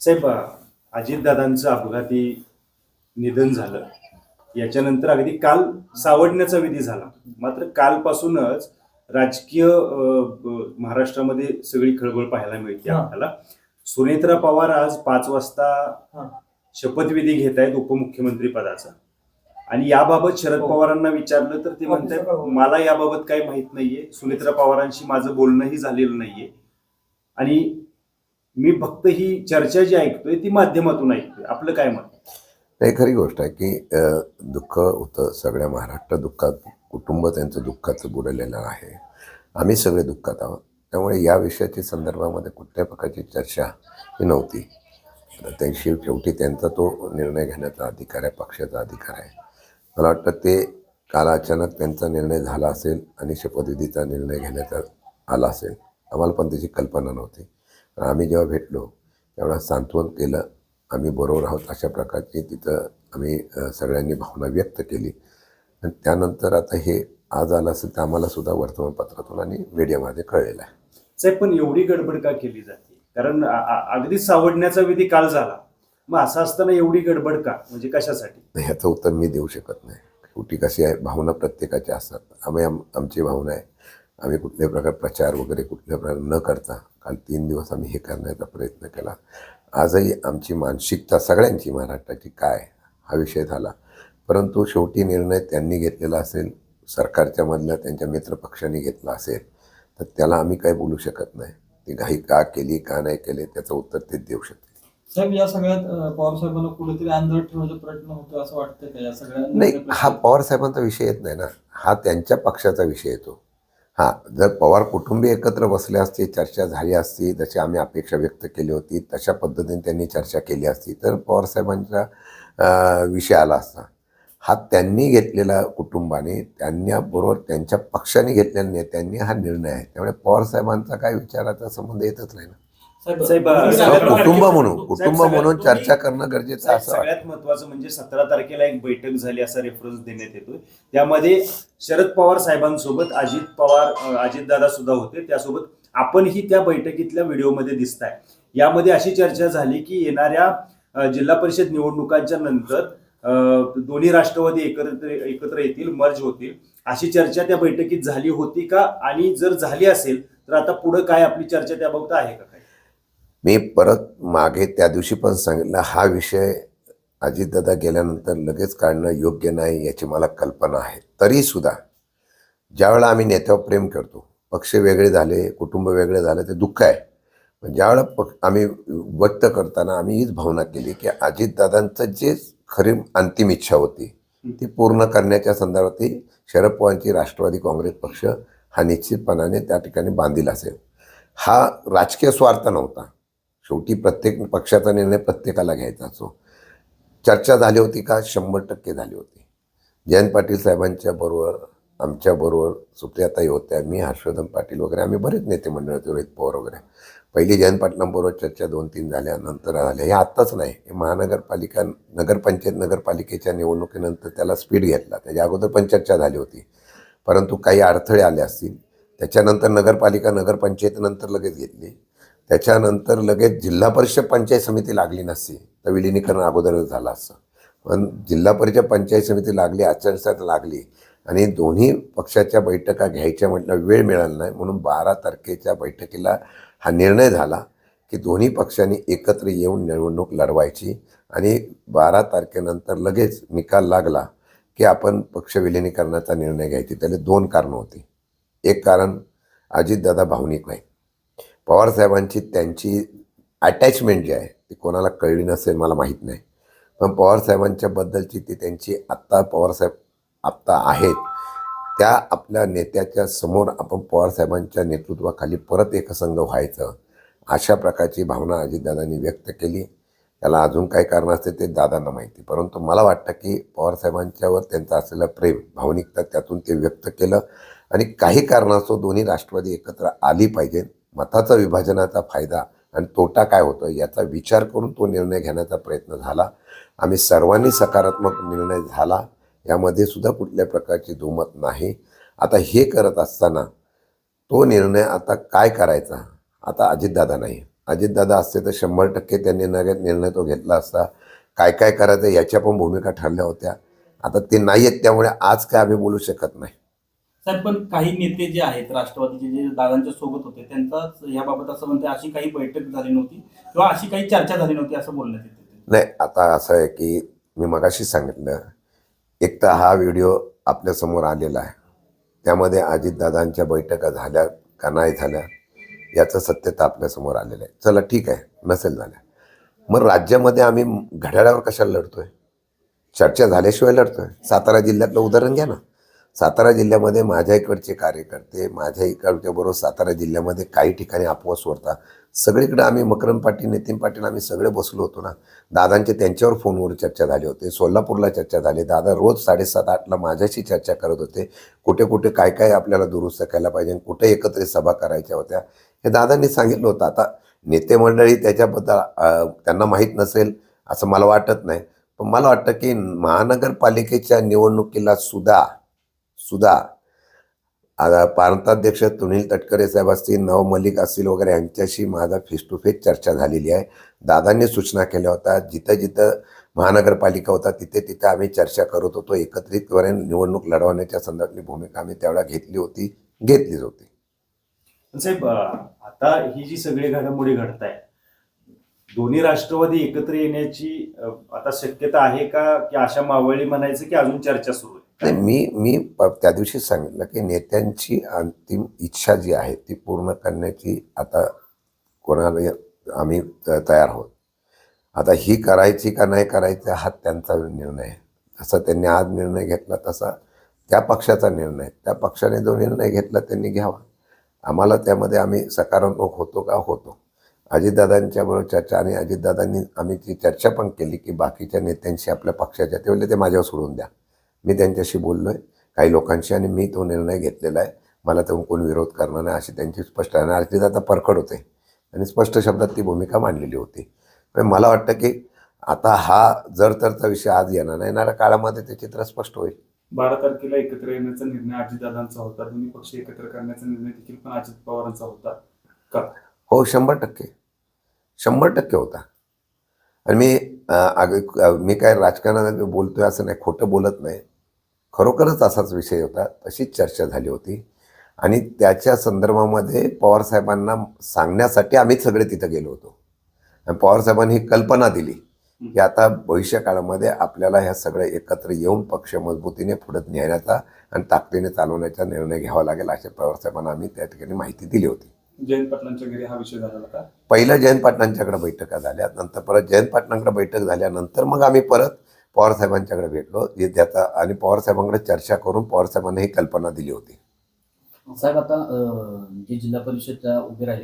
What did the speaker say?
साहेब, अजितदादांचं अपघाती निधन झालं. याच्यानंतर अगदी काल सावडण्याचा विधी झाला. मात्र कालपासूनच राजकीय महाराष्ट्रामध्ये सगळी खळबळ पाहायला मिळते आपल्याला. सुनेत्रा पवार आज 5 वाजता शपथविधी घेत आहेत उपमुख्यमंत्री पदाचा. आणि याबाबत शरद पवारांना विचारलं तर ते म्हणतात मला याबाबत काही माहित नाहीये, सुनेत्रा पवारांशी माझं बोलणंही झालेलं नाहीये आणि मी फक्त ही चर्चा जी ऐकतोय ती माध्यमातून ऐकतोय. आपलं काय मत? नाही, खरी गोष्ट आहे की दुःख होतं. सगळ्या महाराष्ट्र दुःखात, कुटुंब त्यांचं दुःखाचं बुडलेलं आहे. आम्ही सगळे दुःखात आहोत. त्यामुळे या विषयाच्या संदर्भामध्ये कुठल्याही प्रकारची चर्चा ही नव्हती. त्यांशी शेवटी त्यांचा तो निर्णय घेण्याचा अधिकार आहे, पक्षाचा अधिकार आहे. मला वाटतं ते काल अचानक त्यांचा निर्णय झाला असेल आणि शपथविधीचा निर्णय घेण्याचा आला असेल. आम्हाला पण त्याची कल्पना नव्हती. आम्ही जेव्हा भेटलो तेवढा सांत्वन केलं, आम्ही बरोबर आहोत अशा प्रकारची तिथं आम्ही सगळ्यांनी भावना व्यक्त केली. आणि त्यानंतर आता हे आज आलं असेल तर आम्हाला सुद्धा वर्तमानपत्रातून आणि मीडियामध्ये कळलेलं आहे. साहेब, पण एवढी गडबड का केली जाते? कारण अगदी सावडण्याचा विधी काल झाला, मग असं असताना एवढी गडबड का? म्हणजे कशासाठी? ह्याचं उत्तर मी देऊ शकत नाही. शेवटी कशी आहे, भावना प्रत्येकाच्या असतात. आमची भावना आहे. आम्ही कुठल्याही प्रकार प्रचार वगैरे कुठल्या प्रकार न करता काल 3 दिवस आम्ही हे करण्याचा प्रयत्न केला. आजही आमची मानसिकता सगळ्यांची महाराष्ट्राची काय हा विषय झाला. परंतु शेवटी निर्णय त्यांनी घेतलेला असेल, सरकारच्या मधल्या त्यांच्या मित्रपक्षांनी घेतला असेल तर त्याला आम्ही काही बोलू शकत नाही. ती घाई का केली का नाही केली त्याचं उत्तर तेच देऊ शकते. साहेब, या सगळ्यात पवार साहेबांना कुठेतरी अंधळ ठेवण्याचा प्रयत्न होतो असं वाटतं का? या सगळ्या नाही, हा पवार साहेबांचा विषय येत नाही ना, हा त्यांच्या पक्षाचा विषय येतो. हां, जर पवार कुटुंबीय एकत्र बसले असते, चर्चा झाली असती, जशी आम्ही अपेक्षा व्यक्त केली होती तशा पद्धतीने त्यांनी चर्चा केली असती तर पवारसाहेबांचा विषय आला असता. हा त्यांनी घेतलेला कुटुंबाने, त्यांच्याबरोबर त्यांच्या पक्षाने घेतलेल्या नेत्यांनी हा निर्णय आहे. त्यामुळे पवारसाहेबांचा काय विचाराचा संबंध येतच नाही ना. साहेब, कुटुंब म्हणून चर्चा करणं गरजेचं असं सगळ्यात महत्वाचं म्हणजे 17 तारखेला एक बैठक झाली असा रेफरन्स देण्यात येतोय. त्यामध्ये शरद पवार साहेबांसोबत अजितदादा सुद्धा होते. त्यासोबत आपणही त्या बैठकीतल्या व्हिडिओमध्ये दिसताय. यामध्ये अशी चर्चा झाली की येणाऱ्या जिल्हा परिषद निवडणुकांच्या नंतर दोन्ही राष्ट्रवादी एकत्र येतील, मर्ज होतील, अशी चर्चा त्या बैठकीत झाली होती का? आणि जर झाली असेल तर आता पुढे काय आपली चर्चा त्याबाबत आहे का? मी परत मागे त्या दिवशी पण सांगितलं, हा विषय अजितदादा गेल्यानंतर लगेच काढणं योग्य नाही याची मला कल्पना आहे. तरीसुद्धा ज्यावेळेला आम्ही नेत्यावर प्रेम करतो, पक्ष वेगळे झाले, कुटुंब वेगळे झाले, ते दुःख आहे. पण ज्यावेळेला आम्ही व्यक्त करताना आम्ही हीच भावना केली की अजितदादांचं जे खरी अंतिम इच्छा होती ती पूर्ण करण्याच्या संदर्भात शरद पवारांची राष्ट्रवादी काँग्रेस पक्ष हा निश्चितपणाने त्या ठिकाणी बांधील असेल. हा राजकीय स्वार्थ नव्हता. शेवटी प्रत्येक पक्षाचा निर्णय प्रत्येकाला घ्यायचा असो. चर्चा झाली होती का? 100% झाली होती. जयंत पाटील साहेबांच्या बरोबर, आमच्याबरोबर सुप्रियाताई होत्या, मी, हर्षवर्धन पाटील वगैरे, आम्ही बरेच नेते मंडळ होते, रोहित पवार वगैरे. पहिली जयंत पाटलांबरोबर चर्चा 2-3 झाल्या, नंतर झाल्या. हे आत्ताच नाही, हे महानगरपालिका, नगरपालिकेच्या निवडणुकीनंतर त्याला स्पीड घेतला. त्याच्या अगोदर पण चर्चा झाली होती, परंतु काही अडथळे आले असतील. त्याच्यानंतर नगरपंचायतीनंतर लगेच घेतली. त्याच्यानंतर लगेच जिल्हा परिषद पंचायत समिती लागली नसती तर विलिनीकरण अगोदरच झालं असतं. पण जिल्हा परिषद पंचायत समिती लागली, आचारसंहिता लागली आणि दोन्ही पक्षाच्या बैठका घ्यायच्या म्हटलं वेळ मिळाला नाही. म्हणून 12 तारखेच्या बैठकीला हा निर्णय झाला की दोन्ही पक्षांनी एकत्र येऊन निवडणूक लढवायची. आणि 12 तारखेनंतर लगेच निकाल लागला की आपण पक्ष विलिनीकरणाचा निर्णय घ्यायची. त्याला 2 कारणं होती. एक कारण, अजितदादा भावनिक नाही. पवारसाहेबांची त्यांची अटॅचमेंट जी आहे ती कोणाला कळली नसेल, मला माहीत नाही. पण पवारसाहेबांच्याबद्दलची ती त्यांची पवारसाहेब आत्ता आहेत त्या आपल्या नेत्याच्या समोर आपण पवारसाहेबांच्या नेतृत्वाखाली परत एकसंघ व्हायचं अशा प्रकारची भावना अजितदादांनी व्यक्त केली. त्याला अजून काही कारण असते ते दादांना माहिती. परंतु मला वाटतं की पवारसाहेबांच्यावर त्यांचं असलेलं प्रेम, भावनिकता त्यातून ते व्यक्त केलं. आणि काही कारणास्तव दोन्ही राष्ट्रवादी एकत्र आली पाहिजे. मताचा विभाजनाचा फायदा आणि तोटा काय होतो याचा विचार करून तो निर्णय घेण्याचा प्रयत्न झाला. आम्ही सर्वांनी सकारात्मक निर्णय झाला, यामध्ये सुद्धा कुठल्या प्रकारची दुमत नाही. आता हे करत असताना तो निर्णय आता काय करायचा, आता अजितदादा नाही, अजितदादा असते तर 100% त्यांनी निर्णय तो घेतला असता. काय काय करायचं याच्या पण भूमिका ठरल्या होत्या. आता ते नाही आहेत, त्यामुळे आज काय आम्ही बोलू शकत नाही. साहेब, पण काही नेते जे आहेत राष्ट्रवादीचे जे दादांच्या सोबत होते त्यांचाच याबाबत असं म्हणते अशी काही बैठक झाली नव्हती किंवा अशी काही चर्चा झाली नव्हती असं बोलण्यात येते. नाही, आता असं आहे की मी मगाशी सांगितलं, एक तर हा व्हिडिओ आपल्यासमोर आलेला आहे, त्यामध्ये अजितदादांच्या बैठका झाल्या का नाही झाल्या याचं सत्यता आपल्यासमोर आलेलं आहे. चला ठीक आहे, नसेल झाल्या, मग राज्यामध्ये आम्ही घड्याळावर कशाला लढतोय? चर्चा झाल्याशिवाय लढतोय. सातारा जिल्ह्यातलं उदाहरण घ्या ना. सातारा जिल्ह्यामध्ये माझ्या इकडचे कार्यकर्ते, माझ्या इकडच्या बरोबर सातारा जिल्ह्यामध्ये काही ठिकाणी अफवा सोडता, सगळीकडे आम्ही मकरंद पाटील, नितीन पाटील आम्ही सगळे बसलो होतो ना. दादांचे त्यांच्यावर फोनवर चर्चा झाली होती, सोलापूरला चर्चा झाली. दादा रोज 7:30-8ला माझ्याशी चर्चा करत होते, कुठे कुठे काय काय आपल्याला दुरुस्त केला पाहिजे, कुठे एकत्रित सभा करायच्या होत्या, हे दादांनी सांगितलं होतं. आता नेते मंडळी त्याच्याबद्दल त्यांना माहीत नसेल असं मला वाटत नाही, पण मला वाटतं की महानगरपालिकेच्या निवडणुकीला सुद्धा आता प्रांताध्यक्ष सुनील तटकरे साहेब असतील, नव मलिक असतील वगैरे, यांच्याशी माझा फेस टू फेस चर्चा झालेली आहे. दादांनी सूचना केल्या होत्या, जिथं जिथं महानगरपालिका होता तिथे आम्ही चर्चा करत होतो. एकत्रितपणे निवडणूक लढवण्याच्या संदर्भातली भूमिका आम्ही त्यावेळेला घेतलीच होती. पण साहेब, आता ही जी सगळी घडामोडी घडत आहे, दोन्ही राष्ट्रवादी एकत्र येण्याची आता शक्यता आहे का, की आशा मावळली म्हणायचं, की अजून चर्चा सुरू आहे? नाही, मी त्या दिवशीच सांगितलं की नेत्यांची अंतिम इच्छा जी आहे ती पूर्ण करण्याची आता कोणाला आम्ही तयार आहोत. आता ही करायची का नाही करायची हा त्यांचा निर्णय आहे. जसा त्यांनी आज निर्णय घेतला तसा त्या पक्षाचा निर्णय. त्या पक्षाने जो निर्णय घेतला त्यांनी घ्यावा. आम्हाला त्यामध्ये आम्ही सकारात्मक होतो का होतो. अजितदादांच्या बरोबर चर्चा, आणि अजितदादांनी आम्ही ती चर्चा पण केली की बाकीच्या नेत्यांशी आपल्या पक्षाच्या, ते बोलले ते माझ्यावर सोडून द्या. मी त्यांच्याशी बोललो आहे काही लोकांशी, आणि मी तो निर्णय घेतलेला आहे. मला तर कोण विरोध करणार नाही अशी त्यांची स्पष्ट आहे. आणि अजितदादा परखड होते आणि स्पष्ट शब्दात ती भूमिका मांडलेली होती. पण मला वाटतं की आता हा जर तरचा विषय आज येणार नाही, येणाऱ्या काळामध्ये ते चित्र स्पष्ट होईल. 12 तारखेला एकत्र येण्याचा निर्णय अजितदादांचा होता. दोन्ही पक्ष एकत्र करण्याचा निर्णय देखील पण अजित पवारांचा होता का? हो, 100% होता. आणि मी काय राजकारणात बोलतोय असं नाही, खोटं बोलत नाही. खरोखरच असाच विषय होता, तशीच चर्चा झाली होती. आणि त्याच्या संदर्भामध्ये पवारसाहेबांना सांगण्यासाठी आम्ही सगळे तिथं गेलो होतो. आणि पवारसाहेबांनी ही कल्पना दिली की आता भविष्य काळामध्ये आपल्याला ह्या सगळ्या एकत्र येऊन पक्ष मजबूतीने पुढे नेण्याचा आणि ताकदीने चालवण्याचा निर्णय घ्यावा लागेल, अशा पवारसाहेबांना आम्ही त्या ठिकाणी माहिती दिली होती. जयंत पाटलांच्या घरी हा विषय झाला होता. पहिलं जयंत पाटलांच्याकडे बैठका झाल्या, नंतर परत जयंत पाटलांकडे बैठक झाल्यानंतर मग आम्ही परत पवारसाहेबांच्याकडे भेटलो, जे त्याचा आणि पवारसाहेबांकडे चर्चा करून पवारसाहेबांना ही कल्पना दिली होती. साहेब, आता जी जिल्हा परिषद उभी राहिली